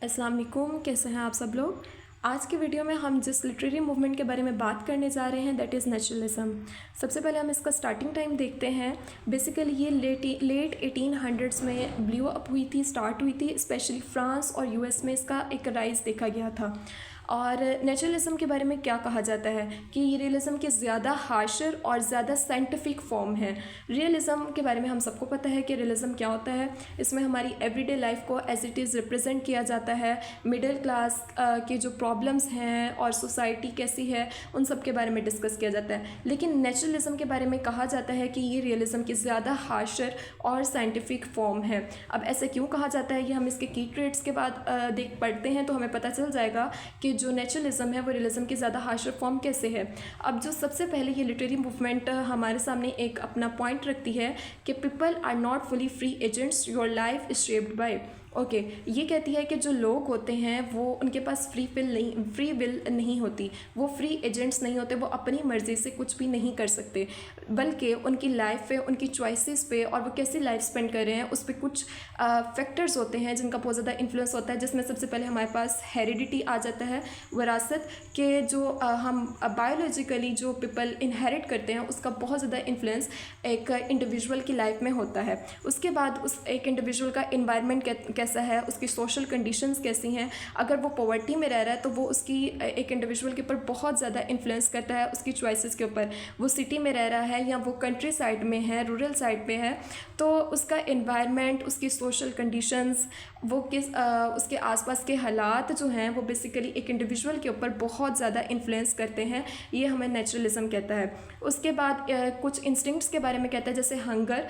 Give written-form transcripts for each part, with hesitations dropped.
अस्सलाम वालेकुम, कैसे हैं आप सब लोग। आज की वीडियो में हम जिस लिटरेरी मूवमेंट के बारे में बात करने जा रहे हैं दैट इज़ नेचुरलिज्म। सबसे पहले हम इसका स्टार्टिंग टाइम देखते हैं। बेसिकली ये लेट 1800s में ब्लू अप हुई थी, स्टार्ट हुई थी। स्पेशली फ्रांस और यूएस में इसका एक राइज देखा गया था। और नेचुरलिज्म के बारे में क्या कहा जाता है कि ये रियलिज़म के ज़्यादा हाशर और ज़्यादा साइंटिफिक फॉर्म है। रियलिज़म के बारे में हम सबको पता है कि रियलिज़म क्या होता है। इसमें हमारी एवरीडे लाइफ को एज इट इज़ रिप्रेजेंट किया जाता है। मिडिल क्लास के जो प्रॉब्लम्स हैं और सोसाइटी कैसी है उन सब के बारे में डिस्कस किया जाता है। लेकिन नेचुरलिज्म के बारे में कहा जाता है कि ये रियलिज़म की ज़्यादा हाशर और साइंटिफिक फॉर्म है। अब ऐसे क्यों कहा जाता है, ये हम इसके की ट्रेड्स के बाद देख पढ़ते हैं तो हमें पता चल जाएगा कि जो नेचुरलिज्म है वो रियलिज़म की ज़्यादा हाशर फॉर्म कैसे है। अब जो सबसे पहले ये लिटरेरी मूवमेंट हमारे सामने एक अपना पॉइंट रखती है कि people are not fully free agents, your life is shaped by. Okay, ये कहती है कि जो लोग होते हैं वो उनके पास फ्री विल नहीं होती, वो फ्री एजेंट्स नहीं होते, वो अपनी मर्ज़ी से कुछ भी नहीं कर सकते, बल्कि उनकी लाइफ पे, उनकी चॉइसेस पे और वो कैसी लाइफ स्पेंड कर रहे हैं उस पर कुछ फैक्टर्स होते हैं जिनका बहुत ज़्यादा इन्फ्लुएंस होता है। जिसमें सबसे पहले हमारे पास हेरिडिटी आ जाता है, विरासत के जो हम बायोलॉजिकली जो पीपल इनहेरिट करते हैं उसका बहुत ज़्यादा इन्फ्लुएंस एक इंडिविजुअल की लाइफ में होता है। उसके बाद उस एक इंडिविजुअल का इन्वायरमेंट कैसा है, उसकी सोशल कंडीशंस कैसी हैं। अगर वो पॉवर्टी में रह रहा है तो वो उसकी एक इंडिविजुअल के ऊपर बहुत ज़्यादा इन्फ्लुएंस करता है, उसकी चॉइसेस के ऊपर। वो सिटी में रह रहा है या वो कंट्री साइड में है, रूरल साइड पे है, तो उसका इन्वायरमेंट, उसकी सोशल कंडीशंस, वो उसके आसपास के हालात जो हैं वो बेसिकली एक इंडिविजुअल के ऊपर बहुत ज़्यादा इन्फ्लुएंस करते हैं। ये हमें नेचुरलिज्म कहता है। उसके बाद कुछ इंस्टिंक्ट्स के बारे में कहता है, जैसे हंगर।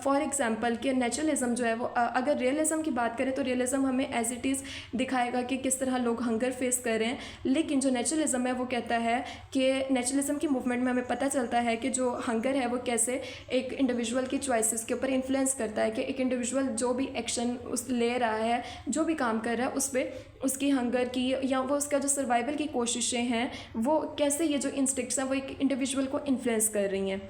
फॉर एग्जांपल कि नेचुरलिज्म जो है वो अगर रियलिज़म की बात करें तो रियलिज़म हमें एज इट इज़ दिखाएगा कि किस तरह लोग हंगर फेस कर रहे हैं। लेकिन जो नेचुरलिज्म है वो कहता है कि नेचुरलिज्म की मूवमेंट में हमें पता चलता है कि जो हंगर है वो कैसे एक इंडिविजुअल की चॉइसेस के ऊपर इन्फ्लुएंस करता है, कि एक इंडिविजुअल जो भी एक्शन उस ले रहा है, जो भी काम कर रहा है, उस पर उसकी हंगर की या वो उसका जो सर्वाइवल की कोशिशें हैं वो कैसे ये जो इंस्टिंक्ट्स हैं वो एक इंडिविजुअल को इन्फ्लुएंस कर रही हैं।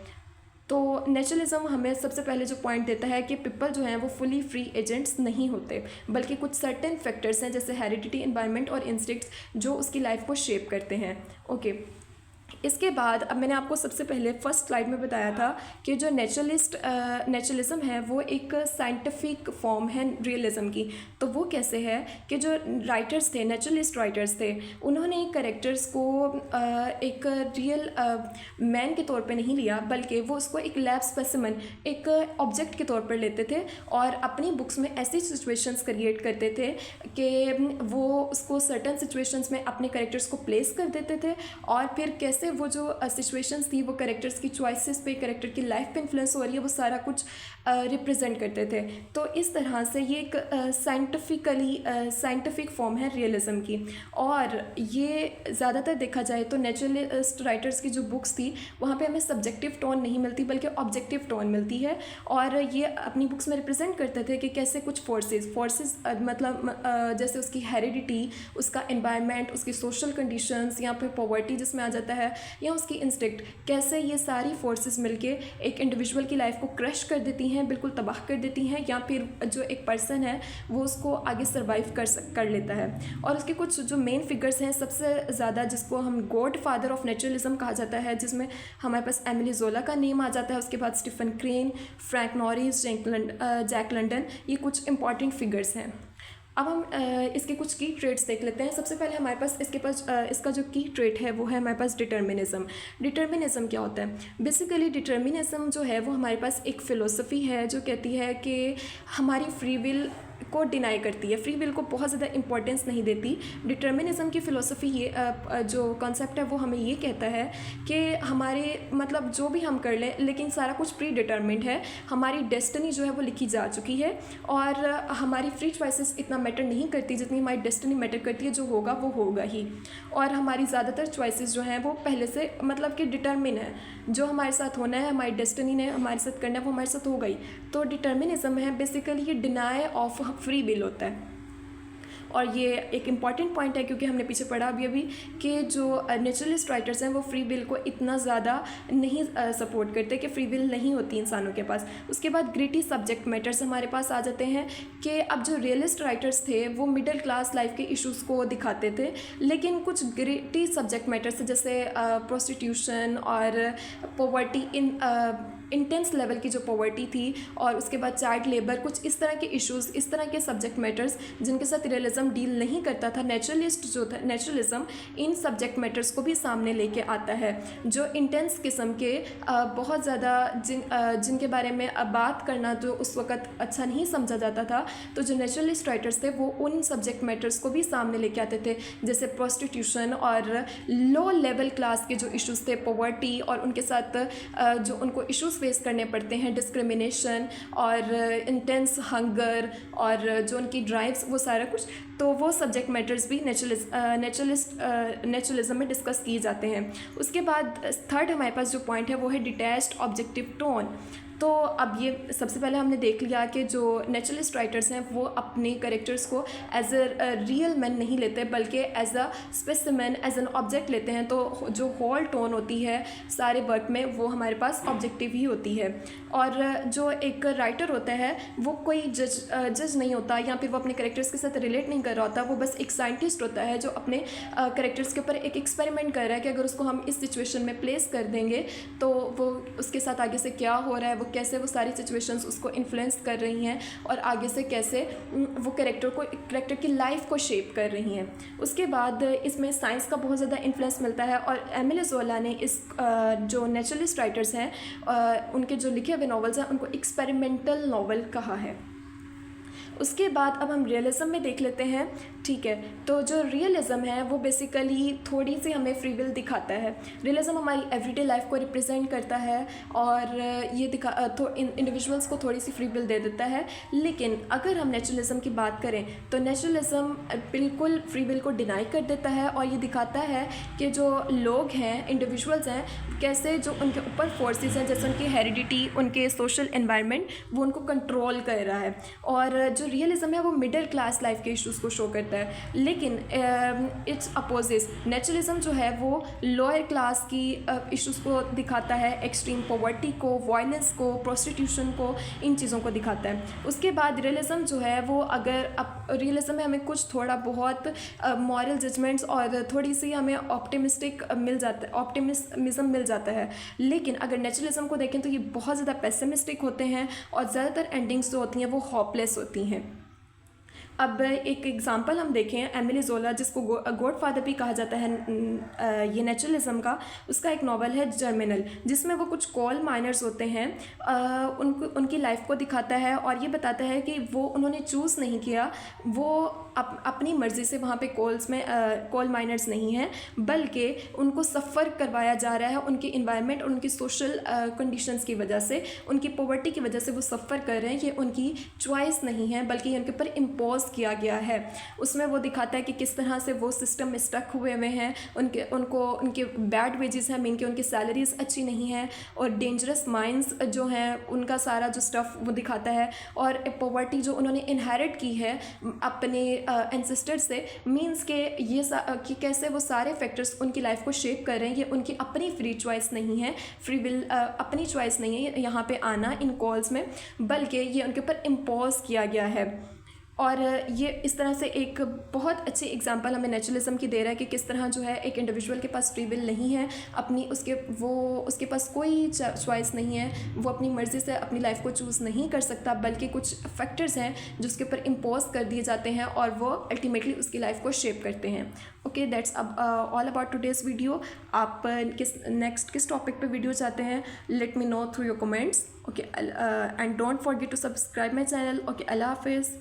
तो नेचुरलिज्म हमें सबसे पहले जो पॉइंट देता है कि पीपल जो हैं वो फुली फ्री एजेंट्स नहीं होते, बल्कि कुछ सर्टेन फैक्टर्स हैं जैसे हेरिडिटी, एनवायरनमेंट और इंस्टिंक्ट्स जो उसकी लाइफ को शेप करते हैं। ओके, इसके बाद अब मैंने आपको सबसे पहले फर्स्ट स्लाइड में बताया था कि जो नेचुरलिज्म है वो एक साइंटिफिक फॉर्म है रियलिज़म की। तो वो कैसे है कि जो राइटर्स थे, नेचुरलिस्ट राइटर्स थे, उन्होंने कैरेक्टर्स को एक रियल मैन के तौर पे नहीं लिया, बल्कि वो उसको एक लैब स्पेसिमन, एक ऑब्जेक्ट के तौर पर लेते थे और अपनी बुक्स में ऐसी सिचुएशंस क्रिएट करते थे कि वो उसको सर्टन सिचुएशंस में अपने कैरेक्टर्स को प्लेस कर देते थे और फिर कैसे वो जो सिचुएशंस थी वो कैरेक्टर्स की चॉइसेस पे, कैरेक्टर की लाइफ पे इन्फ्लुएंस हो रही है, वो सारा कुछ रिप्रेजेंट करते थे। तो इस तरह से ये एक साइंटिफिक फॉर्म है रियलिज़म की। और ये ज़्यादातर देखा जाए तो नेचुरलिस्ट राइटर्स की जो बुक्स थी वहाँ पे हमें सब्जेक्टिव टोन नहीं मिलती बल्कि ऑब्जेक्टिव टोन मिलती है। और ये अपनी बुक्स में रिप्रेजेंट करते थे कि कैसे कुछ फोर्सेस मतलब जैसे उसकी हेरिडिटी, उसका एनवायरनमेंट, उसकी सोशल कंडीशंस या फिर पॉवर्टी जिसमें आ जाता है, या उसकी इंस्टिंक्ट, कैसे ये सारी फोर्सेस मिलके एक इंडिविजुअल की लाइफ को क्रश कर देती हैं, बिल्कुल तबाह कर देती हैं, या फिर जो एक पर्सन है वो उसको आगे सर्वाइव कर लेता है। और उसके कुछ जो मेन फिगर्स हैं सबसे ज़्यादा, जिसको हम गॉड फादर ऑफ नेचुरलिज्म कहा जाता है, जिसमें हमारे पास एमिली जोला का नेम आ जाता है, उसके बाद Stephen Crane, Frank Norris, Jack London, ये कुछ इंपॉर्टेंट फिगर्स हैं। अब हम इसके कुछ की ट्रेड्स देख लेते हैं। सबसे पहले हमारे पास इसका जो की ट्रेड है वो है हमारे पास डिटर्मिनिज्म। डिटर्मिनिज्म क्या होता है? बेसिकली डिटर्मिनिज्म जो है वो हमारे पास एक फ़िलोसफी है जो कहती है कि हमारी फ्री विल को डिनाई करती है, फ्री विल को बहुत ज़्यादा इंपॉर्टेंस नहीं देती। डिटर्मिनिज्म की फ़िलोसफी ये जो कॉन्सेप्ट है वो हमें ये कहता है कि हमारे मतलब जो भी हम कर लें लेकिन सारा कुछ प्री डिटर्मिन्ड है, हमारी डेस्टिनी जो है वो लिखी जा चुकी है और हमारी फ्री चॉइसेस इतना मैटर नहीं करती जितनी हमारी डेस्टिनी मैटर करती है। जो होगा वो होगा ही, और हमारी ज़्यादातर चॉइसेस जो हैं वो पहले से मतलब कि डिटर्मिन है, जो हमारे साथ होना है, हमारी डेस्टिनी ने हमारे साथ करना है वो हमारे साथ हो गई। तो डिटर्मिनिज्म है बेसिकली ये डिनाई ऑफ फ्री विल होता है। और ये एक इम्पॉर्टेंट पॉइंट है क्योंकि हमने पीछे पढ़ा अभी कि जो नेचुरलिस्ट राइटर्स हैं वो फ्री विल को इतना ज़्यादा नहीं सपोर्ट करते, कि फ्री विल नहीं होती इंसानों के पास। उसके बाद ग्रिटी सब्जेक्ट मैटर्स हमारे पास आ जाते हैं कि अब जो रियलिस्ट राइटर्स थे वो मिडिल क्लास लाइफ के इश्यूज़ को दिखाते थे, लेकिन कुछ ग्रिटी सब्जेक्ट मैटर्स जैसे प्रोस्टिट्यूशन और पॉवर्टी इंटेंस लेवल की जो पॉवर्टी थी, और उसके बाद चाइल्ड लेबर, कुछ इस तरह के इश्यूज़, इस तरह के सब्जेक्ट मैटर्स जिनके साथ रियलिज़म डील नहीं करता था। नेचुरलिस्ट जो था, नेचुरलिज़म इन सब्जेक्ट मैटर्स को भी सामने लेके आता है, जो इंटेंस किस्म के बहुत ज़्यादा जिनके बारे में बात करना जो उस वक़्त अच्छा नहीं समझा जाता था, तो जो नेचुरलिस्ट राइटर्स थे वो उन सब्जेक्ट मैटर्स को भी सामने लेके आते थे, जैसे प्रोस्टिट्यूशन और लो लेवल क्लास के जो इश्यूज़ थे, पॉवर्टी, और उनके साथ जो उनको इश्यूज़ फेस करने पड़ते हैं, डिस्क्रिमिनेशन और इंटेंस हंगर और जो उनकी ड्राइव्स, वो सारा कुछ, तो वो सब्जेक्ट मैटर्स भी नेचुरलिज्म में डिस्कस किए जाते हैं। उसके बाद थर्ड हमारे पास जो पॉइंट है वो है डिटैच्ड ऑब्जेक्टिव टोन। तो अब ये सबसे पहले हमने देख लिया कि जो नेचुरलिस्ट राइटर्स हैं वो अपने करेक्टर्स को एज अ रियल मैन नहीं लेते, बल्कि as a specimen, as an object लेते हैं। तो जो होल टोन होती है सारे वर्क में वो हमारे पास ऑब्जेक्टिव ही होती है। और जो एक राइटर होता है वो कोई जज नहीं होता, या फिर वो अपने करेक्टर्स के साथ रिलेट नहीं कर रहा होता, वो बस एक साइंटिस्ट होता है जो अपने करेक्टर्स के ऊपर एक एक्सपेरिमेंट कर रहा है कि अगर उसको हम इस सिचुएशन में प्लेस कर देंगे तो वो उसके साथ आगे से क्या हो रहा है, कैसे वो सारी सिचुएशंस उसको इन्फ्लुएंस कर रही हैं, और आगे से कैसे वो करेक्टर की लाइफ को शेप कर रही हैं। उसके बाद इसमें साइंस का बहुत ज़्यादा इन्फ्लुएंस मिलता है, और एमिले ज़ोला ने इस जो नेचुरलिस्ट राइटर्स हैं उनके जो लिखे हुए नॉवेल्स हैं उनको एक्सपेरिमेंटल नॉवल कहा है। उसके बाद अब हम रियलिज़म में देख लेते हैं। ठीक है, तो जो रियलिज़म है वो बेसिकली थोड़ी सी हमें फ्री विल दिखाता है। रियलिज़म हमारी एवरीडे लाइफ को रिप्रेजेंट करता है और ये इंडिविजुअल्स को थोड़ी सी फ्री विल दे देता है। लेकिन अगर हम नेचुरलिज़म की बात करें तो नेचुरलिज़म बिल्कुल फ्री विल को डिनाई कर देता है, और ये दिखाता है कि जो लोग हैं, इंडिविजुअल्स हैं, कैसे जो उनके ऊपर फोर्सेस हैं, जैसे उनकी हेरिडिटी, उनके सोशल एनवायरनमेंट, वो उनको कंट्रोल कर रहा है। और जो रियलिज़म है वो मिडिल क्लास लाइफ के इश्यूज़ को शो करता है, लेकिन इट्स अपोजिट नेचुरलिज़म जो है वो लोअर क्लास की इश्यूज़ को दिखाता है, एक्सट्रीम पॉवर्टी को, वायलेंस को, प्रोस्टिट्यूशन को, इन चीज़ों को दिखाता है। उसके बाद रियलिज़म जो है वो रियलिज़म में हमें कुछ थोड़ा बहुत मॉरल जजमेंट्स और थोड़ी सी हमें ऑप्टिमिस्टिक मिल जाता है, ऑप्टिमिज्म मिल जाता है। लेकिन अगर नेचुरलिज़म को देखें तो ये बहुत ज़्यादा पेसिमिस्टिक होते हैं, और ज़्यादातर एंडिंग्स जो होती हैं वो होपलेस होती हैं। अब एक एग्ज़ाम्पल हम देखें, एमिली ज़ोला, जिसको गॉड फादर भी कहा जाता है ये नेचुरलिज़म का, उसका एक नावल है जर्मिनल, जिसमें वो कुछ कोल माइनर्स होते हैं, उनकी लाइफ को दिखाता है और ये बताता है कि वो उन्होंने चूज़ नहीं किया, वो अपनी मर्ज़ी से वहाँ पे कोल माइनर्स नहीं हैं, बल्कि उनको सफ़र करवाया जा रहा है उनकी इन्वायरमेंट और उनकी सोशल कंडीशंस की वजह से, उनकी पॉवर्टी की वजह से वो सफ़र कर रहे हैं। ये उनकी चॉइस नहीं है, बल्कि ये उनके ऊपर इम्पोज किया गया है। उसमें वो दिखाता है कि किस तरह से वो सिस्टम में स्टक हुए हैं, उनके बैड वेजेस हैं, मीन के उनकी सैलरीज अच्छी नहीं है, और डेंजरस माइंड्स जो हैं उनका सारा जो स्टफ़ वो दिखाता है, और पॉवर्टी जो उन्होंने इनहेरिट की है अपने एंसेस्टर्स से, मीन्स के ये कि कैसे वो सारे फैक्टर्स उनकी लाइफ को शेप कर रहे हैं। ये उनकी अपनी फ्री चॉइस नहीं है, फ्री विल अपनी चॉइस नहीं है यहाँ पे आना इन कॉल्स में, बल्कि ये उनके ऊपर इम्पोज किया गया है। और ये इस तरह से एक बहुत अच्छी एग्जांपल हमें नेचुरलिज्म की दे रहा है कि किस तरह जो है एक इंडिविजुअल के पास फ्री विल नहीं है, उसके पास कोई चॉइस नहीं है, वो अपनी मर्ज़ी से अपनी लाइफ को चूज़ नहीं कर सकता, बल्कि कुछ फैक्टर्स हैं जो उसके ऊपर इम्पोज कर दिए जाते हैं और वो अल्टीमेटली उसकी लाइफ को शेप करते हैं। Okay, that's all about today's video. आप किस टॉपिक पे वीडियो चाहते हैं, let me know through your comments. Okay, and don't forget to subscribe my channel. Okay, अल्लाह हाफिज़।